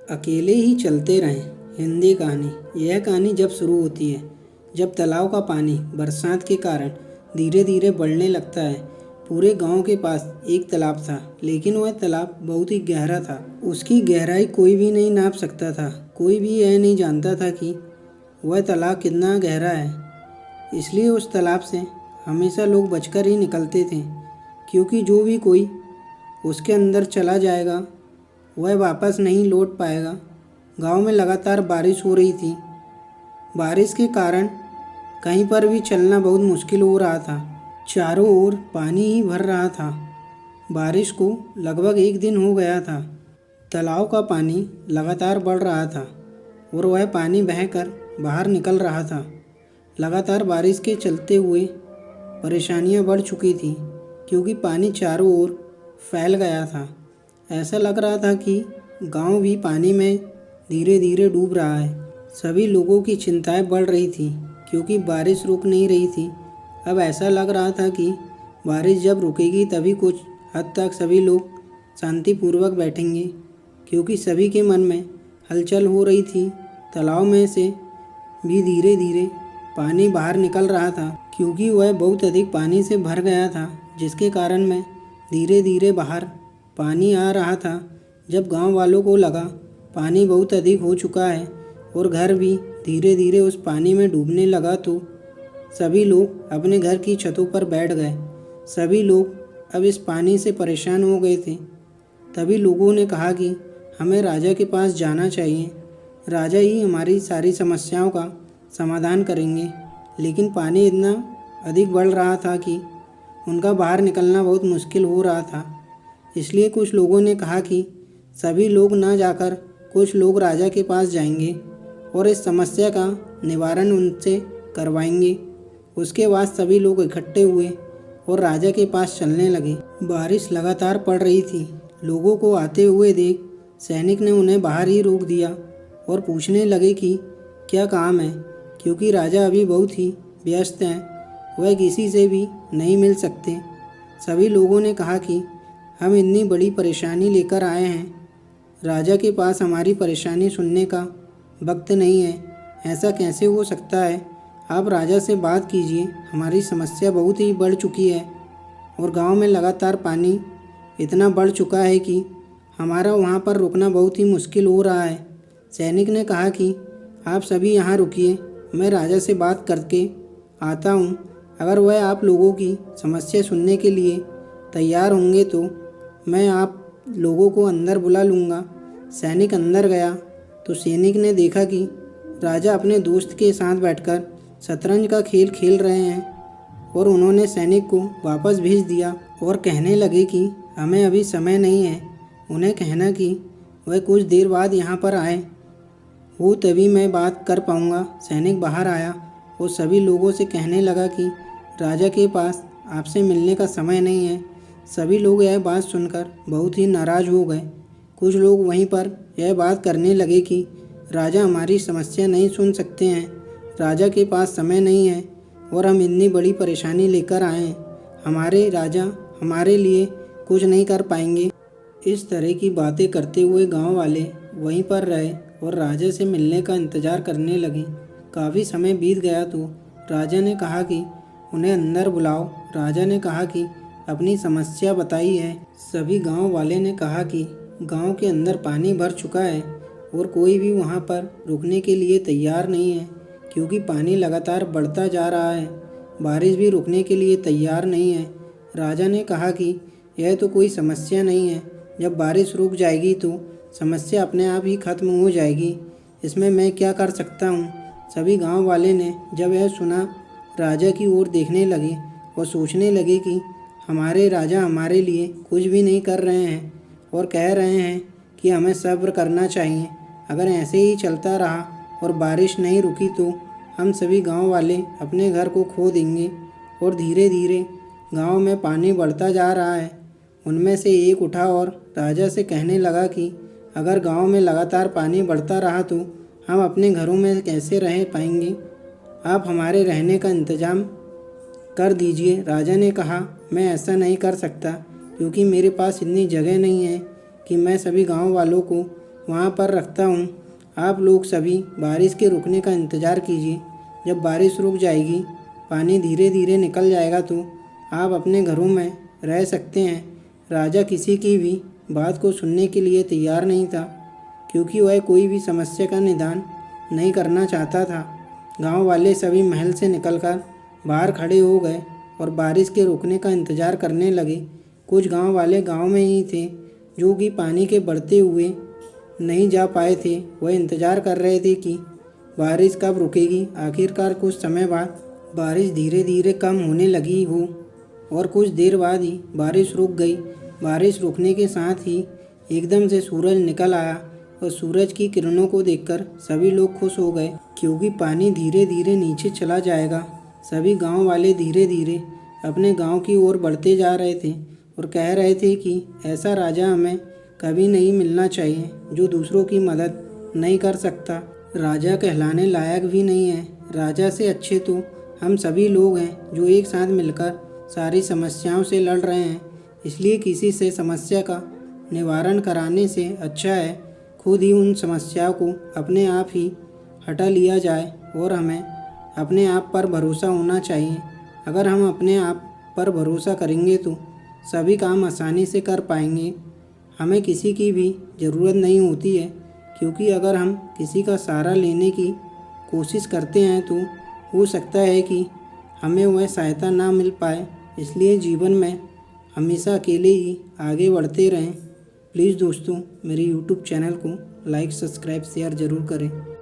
अकेले ही चलते रहें। हिंदी कहानी। यह कहानी जब शुरू होती है जब तालाब का पानी बरसात के कारण धीरे धीरे बढ़ने लगता है। पूरे गांव के पास एक तालाब था, लेकिन वह तालाब बहुत ही गहरा था। उसकी गहराई कोई भी नहीं नाप सकता था। कोई भी यह नहीं जानता था कि वह तालाब कितना गहरा है। इसलिए उस तालाब से हमेशा लोग बचकर ही निकलते थे, क्योंकि जो भी कोई उसके अंदर चला जाएगा वह वापस नहीं लौट पाएगा। गांव में लगातार बारिश हो रही थी। बारिश के कारण कहीं पर भी चलना बहुत मुश्किल हो रहा था। चारों ओर पानी ही भर रहा था। बारिश को लगभग एक दिन हो गया था। तालाब का पानी लगातार बढ़ रहा था और वह पानी बहकर बाहर निकल रहा था। लगातार बारिश के चलते हुए परेशानियां बढ़ चुकी थी, क्योंकि पानी चारों ओर फैल गया था। ऐसा लग रहा था कि गांव भी पानी में धीरे धीरे डूब रहा है। सभी लोगों की चिंताएं बढ़ रही थी, क्योंकि बारिश रुक नहीं रही थी। अब ऐसा लग रहा था कि बारिश जब रुकेगी तभी कुछ हद तक सभी लोग शांतिपूर्वक बैठेंगे, क्योंकि सभी के मन में हलचल हो रही थी। तालाब में से भी धीरे धीरे पानी बाहर निकल रहा था, क्योंकि वह बहुत अधिक पानी से भर गया था, जिसके कारण में धीरे धीरे बाहर पानी आ रहा था। जब गांव वालों को लगा पानी बहुत अधिक हो चुका है और घर भी धीरे धीरे उस पानी में डूबने लगा, तो सभी लोग अपने घर की छतों पर बैठ गए। सभी लोग अब इस पानी से परेशान हो गए थे। तभी लोगों ने कहा कि हमें राजा के पास जाना चाहिए। राजा ही हमारी सारी समस्याओं का समाधान करेंगे। लेकिन पानी इतना अधिक बढ़ रहा था कि उनका बाहर निकलना बहुत मुश्किल हो रहा था। इसलिए कुछ लोगों ने कहा कि सभी लोग ना जाकर कुछ लोग राजा के पास जाएंगे और इस समस्या का निवारण उनसे करवाएंगे। उसके बाद सभी लोग इकट्ठे हुए और राजा के पास चलने लगे। बारिश लगातार पड़ रही थी। लोगों को आते हुए देख सैनिक ने उन्हें बाहर ही रोक दिया और पूछने लगे कि क्या काम है, क्योंकि राजा अभी बहुत ही व्यस्त हैं, वह किसी से भी नहीं मिल सकते। सभी लोगों ने कहा कि हम इतनी बड़ी परेशानी लेकर आए हैं, राजा के पास हमारी परेशानी सुनने का वक्त नहीं है। ऐसा कैसे हो सकता है? आप राजा से बात कीजिए। हमारी समस्या बहुत ही बढ़ चुकी है और गांव में लगातार पानी इतना बढ़ चुका है कि हमारा वहां पर रुकना बहुत ही मुश्किल हो रहा है। सैनिक ने कहा कि आप सभी यहाँ रुकिए, मैं राजा से बात करके आता हूँ। अगर वह आप लोगों की समस्या सुनने के लिए तैयार होंगे तो मैं आप लोगों को अंदर बुला लूँगा। सैनिक अंदर गया तो सैनिक ने देखा कि राजा अपने दोस्त के साथ बैठकर शतरंज का खेल खेल रहे हैं और उन्होंने सैनिक को वापस भेज दिया और कहने लगे कि हमें अभी समय नहीं है। उन्हें कहना कि वह कुछ देर बाद यहाँ पर आए हो, तभी मैं बात कर पाऊँगा। सैनिक बाहर आया और सभी लोगों से कहने लगा कि राजा के पास आपसे मिलने का समय नहीं है। सभी लोग यह बात सुनकर बहुत ही नाराज़ हो गए। कुछ लोग वहीं पर यह बात करने लगे कि राजा हमारी समस्या नहीं सुन सकते हैं, राजा के पास समय नहीं है और हम इतनी बड़ी परेशानी लेकर आए हैं, हमारे राजा हमारे लिए कुछ नहीं कर पाएंगे। इस तरह की बातें करते हुए गांव वाले वहीं पर रहे और राजा से मिलने का इंतज़ार करने लगे। काफ़ी समय बीत गया तो राजा ने कहा कि उन्हें अंदर बुलाओ। राजा ने कहा कि अपनी समस्या बताई है। सभी गांव वाले ने कहा कि गांव के अंदर पानी भर चुका है और कोई भी वहां पर रुकने के लिए तैयार नहीं है, क्योंकि पानी लगातार बढ़ता जा रहा है। बारिश भी रुकने के लिए तैयार नहीं है। राजा ने कहा कि यह तो कोई समस्या नहीं है, जब बारिश रुक जाएगी तो समस्या अपने आप ही खत्म हो जाएगी, इसमें मैं क्या कर सकता हूँ। सभी गांव वाले ने जब यह सुना राजा की ओर देखने लगे और सोचने लगे कि हमारे राजा हमारे लिए कुछ भी नहीं कर रहे हैं और कह रहे हैं कि हमें सब्र करना चाहिए। अगर ऐसे ही चलता रहा और बारिश नहीं रुकी तो हम सभी गांव वाले अपने घर को खो देंगे। और धीरे धीरे गांव में पानी बढ़ता जा रहा है। उनमें से एक उठा और राजा से कहने लगा कि अगर गांव में लगातार पानी बढ़ता रहा तो हम अपने घरों में कैसे रह पाएंगे, आप हमारे रहने का इंतज़ाम कर दीजिए। राजा ने कहा, मैं ऐसा नहीं कर सकता, क्योंकि मेरे पास इतनी जगह नहीं है कि मैं सभी गांव वालों को वहाँ पर रखता हूँ। आप लोग सभी बारिश के रुकने का इंतज़ार कीजिए। जब बारिश रुक जाएगी, पानी धीरे धीरे निकल जाएगा तो आप अपने घरों में रह सकते हैं। राजा किसी की भी बात को सुनने के लिए तैयार नहीं था, क्योंकि वह कोई भी समस्या का निदान नहीं करना चाहता था। गांव वाले सभी महल से निकलकर बाहर खड़े हो गए और बारिश के रुकने का इंतज़ार करने लगे। कुछ गांव वाले गांव में ही थे, जो कि पानी के बढ़ते हुए नहीं जा पाए थे। वह इंतज़ार कर रहे थे कि बारिश कब रुकेगी। आखिरकार कुछ समय बाद बारिश धीरे धीरे कम होने लगी हो और कुछ देर बाद ही बारिश रुक गई। बारिश रुकने के साथ ही एकदम से सूरज निकल आया और सूरज की किरणों को देखकर सभी लोग खुश हो गए, क्योंकि पानी धीरे धीरे नीचे चला जाएगा। सभी गांव वाले धीरे धीरे अपने गांव की ओर बढ़ते जा रहे थे और कह रहे थे कि ऐसा राजा हमें कभी नहीं मिलना चाहिए, जो दूसरों की मदद नहीं कर सकता, राजा कहलाने लायक भी नहीं है। राजा से अच्छे तो हम सभी लोग हैं, जो एक साथ मिलकर सारी समस्याओं से लड़ रहे हैं। इसलिए किसी से समस्या का निवारण कराने से अच्छा है खुद ही उन समस्याओं को अपने आप ही हटा लिया जाए। और हमें अपने आप पर भरोसा होना चाहिए। अगर हम अपने आप पर भरोसा करेंगे तो सभी काम आसानी से कर पाएंगे। हमें किसी की भी ज़रूरत नहीं होती है, क्योंकि अगर हम किसी का सहारा लेने की कोशिश करते हैं तो हो सकता है कि हमें वह सहायता ना मिल पाए। इसलिए जीवन में हमेशा अकेले ही आगे बढ़ते रहें। प्लीज़ दोस्तों, मेरे यूट्यूब चैनल को लाइक, सब्सक्राइब, शेयर ज़रूर करें।